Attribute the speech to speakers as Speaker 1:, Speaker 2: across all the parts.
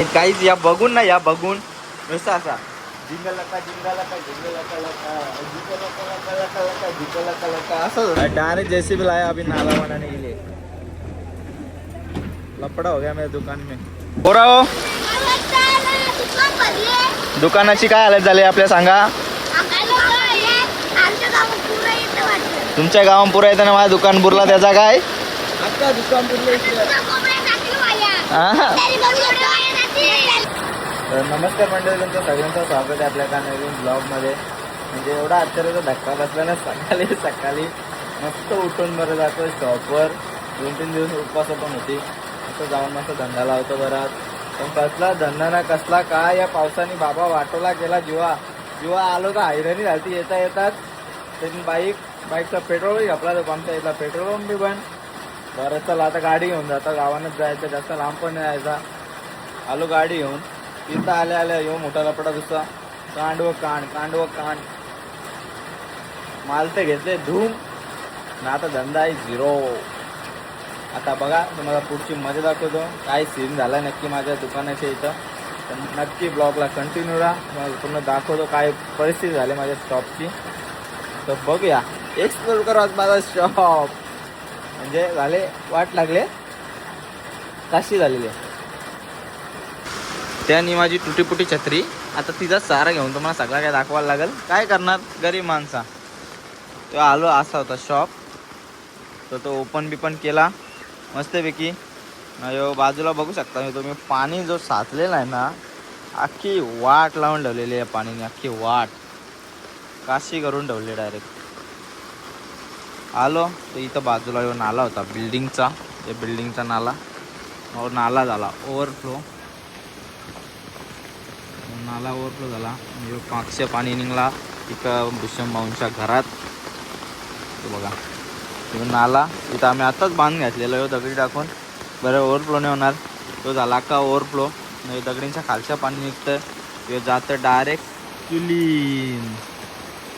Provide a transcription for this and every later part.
Speaker 1: काहीच या बघून ना, या बघून नुसतं असा जिंगलका जिंगलका जिंगलका लका जिंगलका लका लका लका जिंगलका लका असं डायरेक्ट जेसीबी लाया अभी नाला बनाने के लिए। लपड़ा हो गया मेरे दुकान में। हो रहा हो दुकानाची काय हालत झाली आपल्या सांगा। तुमच्या गावात पुरा येतं ना, माझ्या दुकान बुरला त्याचा काय आता दुकान नमस्कार मंडळी, तुमचं सगळ्यांचं स्वागत आहे आपल्या नवीन ब्लॉगमध्ये। म्हणजे एवढा आश्चर्याचा धक्का बसला ना, सकाळी मस्त उठून बरं जातो शॉपवर। 2-3 दिवस उपवास पण होती, असं जाऊन मस्त धंदा लावतो बरात। पण कसला धंदा ना कसला काय, या पावसाने बाबा वाटोला केला। जेव्हा आलो तर हैराणी झाली। येतात त्यांनी बाईकचा पेट्रोल घापला, तर आमच्या इथला पेट्रोल पंप बी बंद। बरं चला आता गाडी घेऊन जाता, गावानंच जायचं, जास्त लांब पण नाही जायचा। आलो गाडी घेऊन, तिथं आल्या येऊ मोठा लपडा दुसरा कांड माल तर घेतले धूम ना। आता धंदा आहे झिरो। आता बघा तुम्हाला पुढची मजा दाखवतो, काय सीन झाला नक्की माझ्या दुकानाच्या इथं। तर नक्की ब्लॉगला कंटिन्यू राहा, तुम्हाला पूर्ण दाखवतो काय परिस्थिती झाली माझ्या शॉपची। तर बघूया, एक्सप्लोर करू आज माझा शॉप। म्हणजे झाले वाट लागले काशी झालेली आहे। त्यानी माझी तुटीपुटी छत्री, आता तिचा सारा घेऊन तुम्हाला सगळा काय दाखवायला लागेल। काय करणार गरीब माणसा। तो आलो असा होता शॉप, तर तो ओपन बिपन केला मस्तपैकी। यो बाजूला बघू शकता तुम्ही, पाणी जो साचलेला आहे ना, अख्खी वाट लावून ठेवलेली आहे पाणीने, अख्खी वाट काशी करून ठेवली डायरेक्ट। आलो तर इथं बाजूला यो नाला होता बिल्डिंगचा, त्या बिल्डिंगचा नाला झाला ओव्हरफ्लो झाला। मागच्या पाणी निघला इथं भूषण भाऊंच्या घरात। बघा नाला इथं आम्ही आताच बांधून घातलेला, दगडी टाकून। बरं ओव्हरफ्लो नाही होणार, तो झाला का ओव्हरफ्लो नाही, दगडींच्या खालच्या पाणी निघतं, ते जातं डायरेक्ट चुलीन।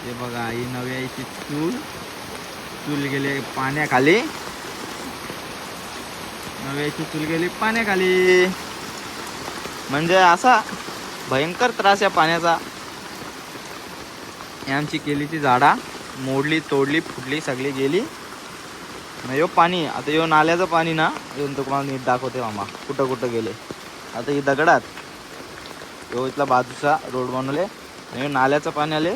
Speaker 1: हे बघा ही नव्याची चूल गेली पाण्याखाली, म्हणजे असा भयंकर त्रास या पाण्याचा। आमची केलीची झाडा मोडली, तोडली, फुटली, सगळी गेली। यो पाणी आता यो नाल्याचं पाणी ना, येऊन तुम्हाला नीट दाखवते मामा कुठं कुठं गेले। आता ही दगडात यो इथला बाजूचा रोड बनवले, आणि नाल्याचं पाणी आले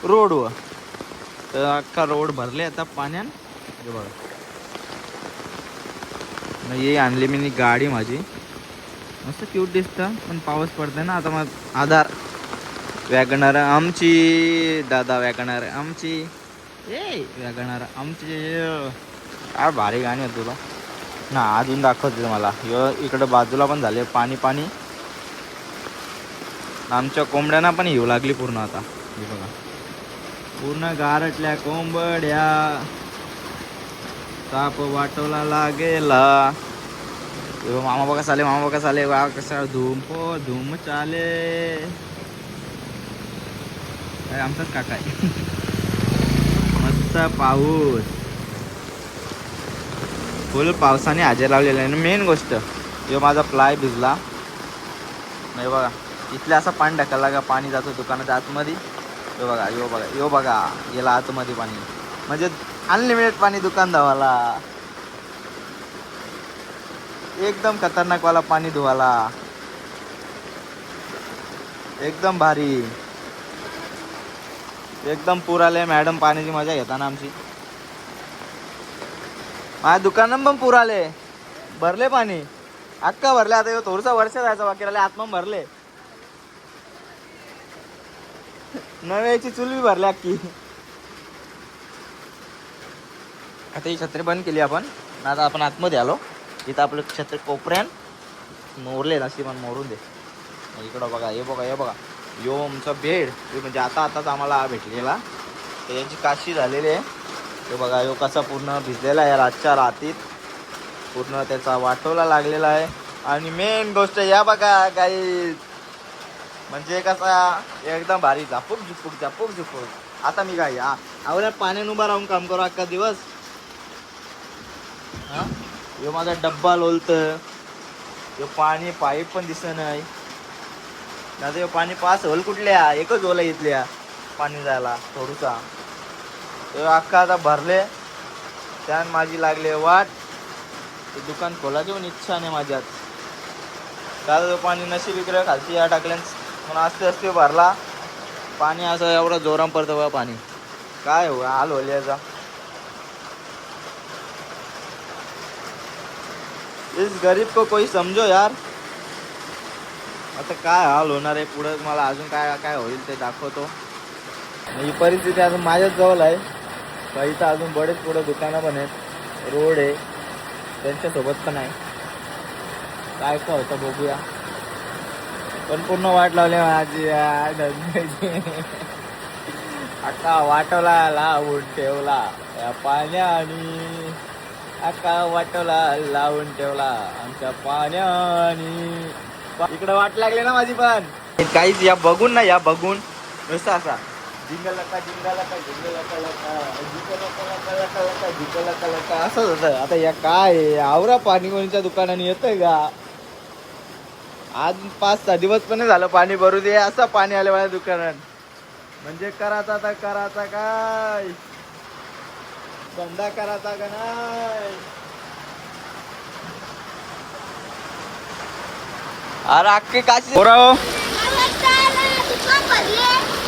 Speaker 1: रोडवर, तर अख्खा रोड भरले आता पाण्यान। हे बघा ये आणली मी गाडी माझी, मस्त क्यूट दिसतं, पण पाऊस पडतंय ना आता। मग आधार वॅगनर आमची, दादा वॅगनर आमची, वॅगनर आमची। काय भारी गाणी आहे तुला ना, अजून दाखवते मला। इकडं बाजूला पण झाले पाणी, आमच्या कोंबड्यांना पण येऊ लागली पूर्ण आता। हे बघा पूर्ण गारटल्या कोंबड्या, ताप वाटवला लागेला। मामा बघा साले वा कसा धूम चाले। आमचाच काका आहे। मस्त पाऊस, फुल पावसाने हजेरी लावलेला आहे। मेन गोष्ट यो माझा प्लाय भिजला नाही बघा, इथले असा पाणी ढकलला का पाणी जातो दुकानाच्या आतमध्ये। यो बघा गेला आतमध्ये पाणी, म्हणजे अनलिमिटेड पाणी दुकान धावाला। एकदम खतरनाक वाला पाणी धुवाला, एकदम भारी, एकदम पूर आले। मॅडम पाण्याची मजा घेताना आमची, माझ्या दुकानात पण पूर आले, भरले पाणी अक्का भरले। आता थोडसा वर्ष जायचं बाकी राहिले, आत्मा भरले, नव्याची चूल बी भरली अक्की। आता ही छत्री बंद केली आपण, आता आपण आतमध्ये आलो। इथं आपलं छत्री कोपऱ्यान मोरले नशी पण मोडून दे। इकडं बघा, हे बघा यो आमचा बेड, म्हणजे आताच आम्हाला भेटलेला, तर याची काशी झालेली आहे। हे बघा यो कसा पूर्ण भिजलेला आहे, रातच्या रातीत पूर्ण त्याचा वाटोला लागलेला आहे। आणि मेन गोष्ट या बघा काही, म्हणजे कसा एकदम भारी झापूक झुपूक। आता मी काय आवल्या पाण्यानं उभा राहून काम करू अख्खा दिवस। हा यो माझा डब्बा लोलत, हे पाणी पाईप पण दिसत नाही. आता हे पाणी पास होल कुठल्या एकच ओला इथल्या पाणी जायला थोडूसा. अख्खा आता भरले त्यान माझी लागले वाट. ते दुकान खोलाची पण इच्छा नाही माझ्यात. काल पाणी नशीब इकडे खालती या टाकल्यान म्हणून असते असते भरला. पाणी असं एवढं जोरात पडतं बघा पाणी. काय हो हाल होल याचा. इस गरीब को कोई समजो यार. आता काय हाल होणार आहे पुढे मला अजून काय काय होईल ते दाखवतो. ही परिस्थिती अजून माझ्याच जवळ आहे. इथं अजून बरेच पुढे दुकानं पण आहेत. रोड आहे त्यांच्यासोबत पण आहे. काय काय होतं बघूया. पण पूर्ण वाट लावली माझी अक्का वाटवला लावून ठेवला या पाण्यानी. अक्का वाटवला लावून ठेवला आमच्या पाण्यानी. इकडे वाट लागली ना माझी पण. काहीच या बघून ना या बघून नुसतं असा जिंगलका जिंगलका जिंगलका लका जिंगलका लका लका लका जिंगलका लका असंच होतं. आता या काय आवरा पाणी कोणच्या दुकानाने येतंय का. आज 5-6 दिवस पण झालं पाणी भरू दे असं पाणी आलं माझ्या दुकानात. म्हणजे करायचा आता करायचा काय धंदा करायचा का नाही. अरे अख्खे काशी पोराओ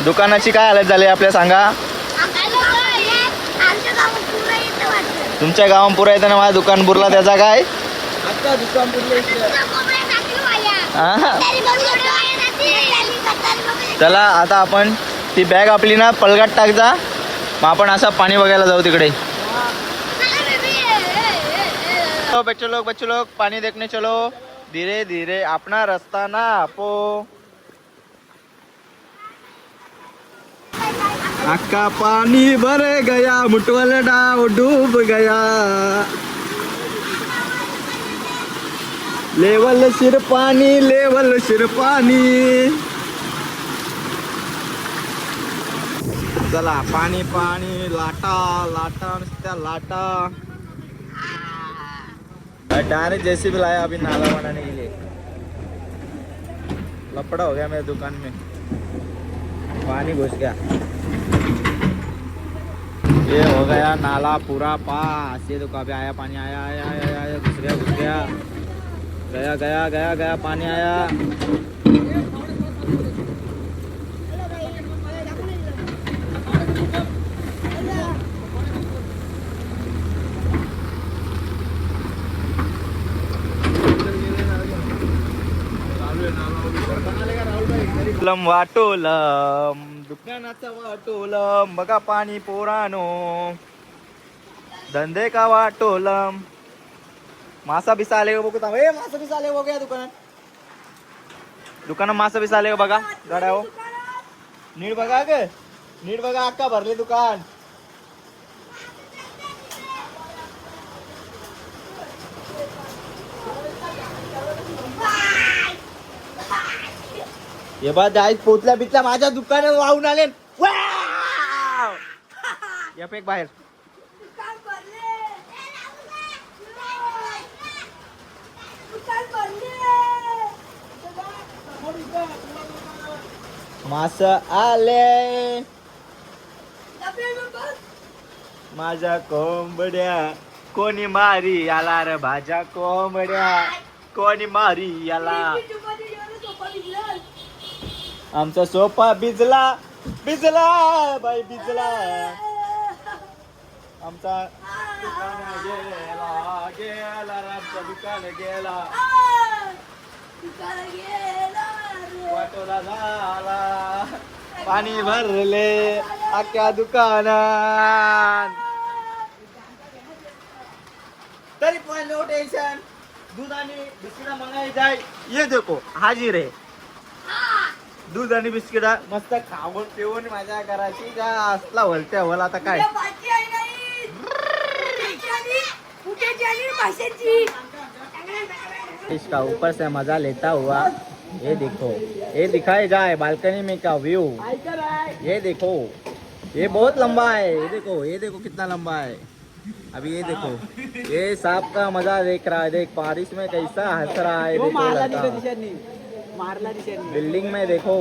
Speaker 1: दुकानाची काय हालत झाली आपल्या सांगा. तुमच्या गावात पुरा येतं ना माझ्या दुकान बुरला त्याचा काय. चला आता आपण ती बॅग आपली ना पलगाट टाकजा. मग आपण असं पाणी बघायला जाऊ तिकडे. बच्चे लोग पानी देखने चलो. धीरे धीरे अपना रास्ता ना आपो. अक्का पानी भर गया मुटवल डाव डूब गया. लेवल सिर पानी लेवल सिर पानी. चला पाणी पाणी लाटा लाटा नुसत्या लाटा. डायरेक्ट जैसे भी लाया अभी नाला बनाने के लिए. लपड़ा हो गया मेरे दुकान में. पानी घुस गया. ये हो गया नाला पूरा पास. ये देखो अभी आया पानी आया आया आया आया घुस गया गया गया गया गया पानी आया. वाटोलम दुकानाचा वाटोलम बघा पाणी पोरानो. धंदे का वाटोलम. मासा बिसा आले बघू. मासा बिसा आले बघूया दुकानात मासा बिसा आले बघा. गाड्या हो नीट बघा ग नीट बघा. अक्का भरले दुकान. हे बा आज पोचल्या बिचल्या माझ्या दुकानात वाहून आले. या पेक बाहेर. मास आले माझ्या कोंबड्या. कोणी मारी याला रे भाज्या कोंबड्या. कोणी मारी याला. आमचा सोफा भिजला भिजला बाई भिजला. आमचा दुकान गेला गेला आमचा दुकान गेला. वाटोला झाला पाणी भरले अख्ख्या दुकानात. तरी पण नो टेन्शन. दूध आणि बिस्किट मंगाई जाय. ये देखो हाजीर आहे. दूध आणि बिस्किट मस्त खाऊन पिऊन माझ्या घराची का असला वलत्या वल. आता काय इसका ऊपर से मजा लेता हुआ. ये देखो ये दिखाई जाए बालकनी में का व्यू. ये देखो ये बहुत लंबा है. ये देखो कितना लंबा है. अभी ये देखो, ये सांप का मजा देख रहा है, देख बारिश में कैसा हंस रहा है, देखो लड़का। बिल्डिंग में देखो,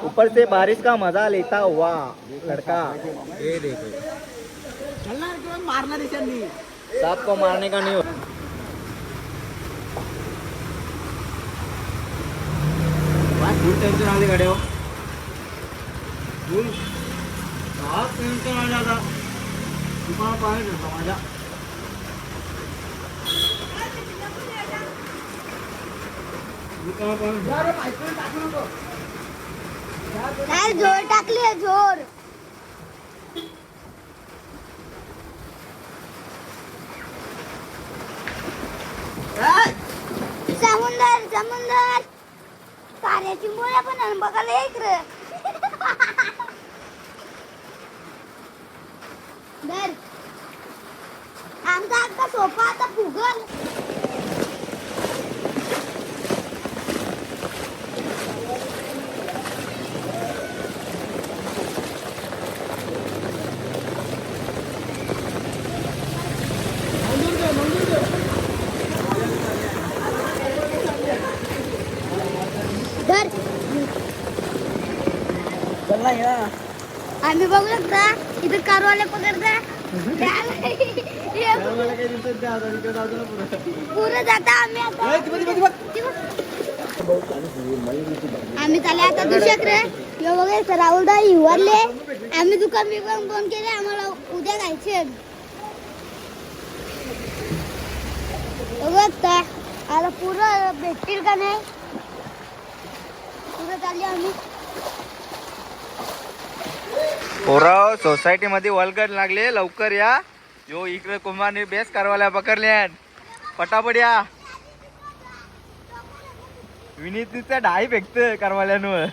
Speaker 1: ऊपर से बारिश का मजा लेता हुआ लड़का, ये देखो।
Speaker 2: मारला दिशांनी
Speaker 1: सांप को मारने का नहीं होता। फुल टेंशन आली गाडी हो, फुल टेंशन आली आता. तुम्हाला पाहिजे माझ्या
Speaker 3: जोर टाकली जोर. समुंदर समुंदर पाण्याची मुळे पण बघायला एक रे. धर आमचा आता सोपा आता फुगल. धर
Speaker 2: चला या
Speaker 3: आम्ही बघू शकता इथं कारवाले पकडता पुरं जाता आम्ही आता. आम्ही चालले आता दुसऱ्याकडे. हे बघा राहुल दा हिवरले. आम्ही दुकान बिकान बंद केले, आम्हाला उद्या जायचे. बघता आता पुरं भेटतील का नाही. पुरं चालले आम्ही.
Speaker 1: पोराव सोसायटी मध्ये वलगड लागले, लवकर या. यो इकडे कुमारने बेस कारवाल्या पकडल्या, पटापट या. विनीतीचा डाई फेकत कारवाल्यानं.